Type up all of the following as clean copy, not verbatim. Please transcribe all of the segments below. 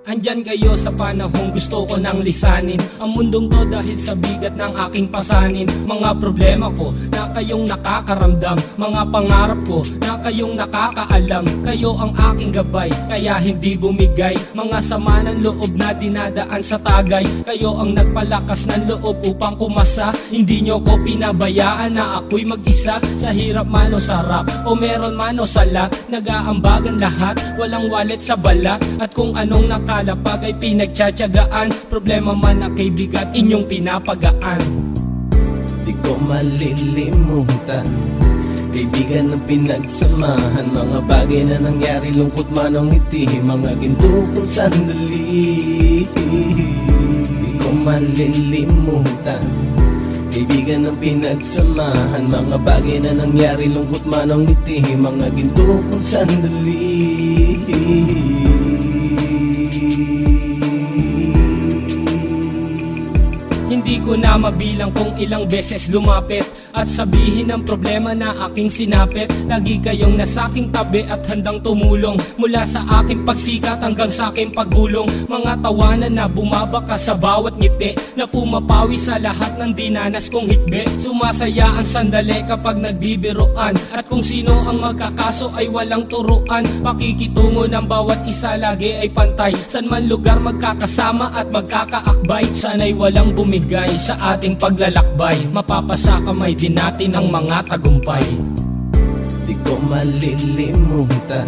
Andyan kayo sa panahong gusto ko nang lisanin ang mundong to dahil sa bigat ng aking pasanin. Mga problema ko na kayong nakakaramdam, mga pangarap ko na kayong nakakaalam. Kayo ang aking gabay, kaya hindi bumigay. Mga sama ng loob na dinadaan sa tagay. Kayo ang nagpalakas ng loob upang kumasa. Hindi nyo ko pinabayaan na ako'y mag-isa. Sa hirap man o sarap, o meron man o salat, nag-aambagan lahat, walang wallet sa balat. At kung anong nakalapag ay pinagtsatsagaan, problema man na kay bigat inyong pinapagaan. Di ko malilimutan, kaibigan ng pinagsamahan, mga bagay na nangyari, lungkot man o ngiti, mga ginto kong sandali. Di ko malilimutan, kaibigan ng pinagsamahan, mga bagay na nangyari, lungkot man o ngiti, mga ginto kong sandali. Hindi ko na mabilang kung ilang beses lumapit at sabihin ang problema na aking sinapit. Lagi kayong nasa aking tabi at handang tumulong, mula sa aking pagsikat hanggang sa aking paggulong. Mga tawanan na bumabaka sa bawat ngiti, na pumapawi sa lahat ng dinanas kong hitbe. Sumasaya ang sandali kapag nagbibiroan, at kung sino ang magkakaso ay walang turuan. Pakikitungo ng bawat isa lagi ay pantay, san man lugar magkakasama at magkakaakbay. Sana'y walang bumigay sa ating paglalakbay, mapapasa kamay din natin ang mga tagumpay. Di ko malilimutan,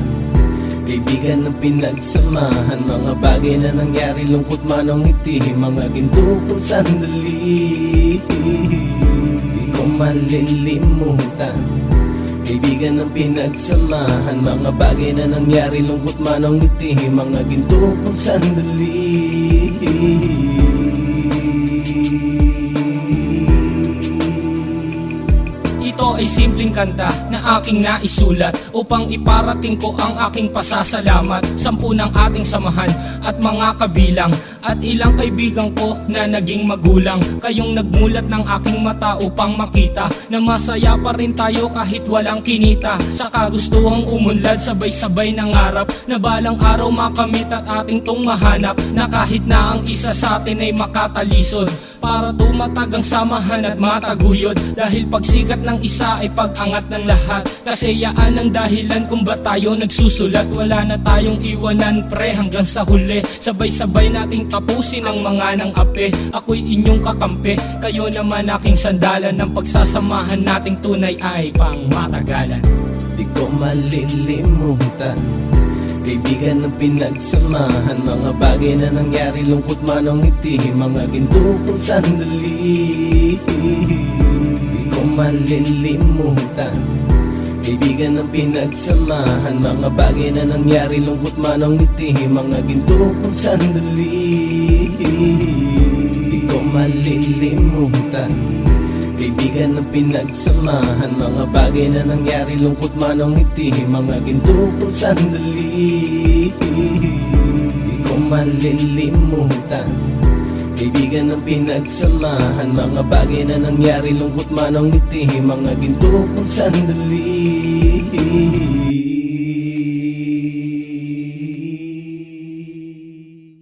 kaibigan ng pinagsamahan, mga bagay na nangyari, lungkot man o ngiti, mga ginto kong sandali. Di ko malilimutan, kaibigan ng pinagsamahan, mga bagay na nangyari, lungkot man o ngiti, mga ginto kong sandali. Ito ay simpleng kanta na aking naisulat upang iparating ko ang aking pasasalamat. 10 ng ating samahan at mga kabilang, at ilang kaibigan ko na naging magulang. Kayong nagmulat ng aking mata upang makita na masaya pa rin tayo kahit walang kinita. Sa kagustuhang umunlad, sabay-sabay nangarap na balang araw makamit at ating tong mahanap, na kahit na ang isa sa atin ay makatalisod, para tumatag ang samahan at mataguyod. Dahil pagsikat ng isa ay pag-angat ng lahat, kasi yaan ang dahilan kung ba't tayo nagsusulat. Wala na tayong iwanan pre hanggang sa huli, sabay-sabay nating tapusin ang mga nang ape. Ako'y inyong kakampi, kayo naman aking sandalan, ng pagsasamahan nating tunay ay pang matagalan. Di ko malilimutan, kaibigan ng pinagsamahan, mga bagay na nangyari, lungkot man o ngiti, mga ginto kong sandali. Di ko malilimutan, kaibigan ng pinagsamahan, mga bagay na nangyari, lungkot man o ngiti, mga ginto kong sandali. Di ko malilimutan, kaibigan ng pinagsamahan, mga bagay na nangyari, lungkot man o ngiti, mga ginto kong sandali. Di ko malilimutan, kaibigan ng pinagsamahan, mga bagay na nangyari, lungkot man o ngiti, mga ginto kong sandali.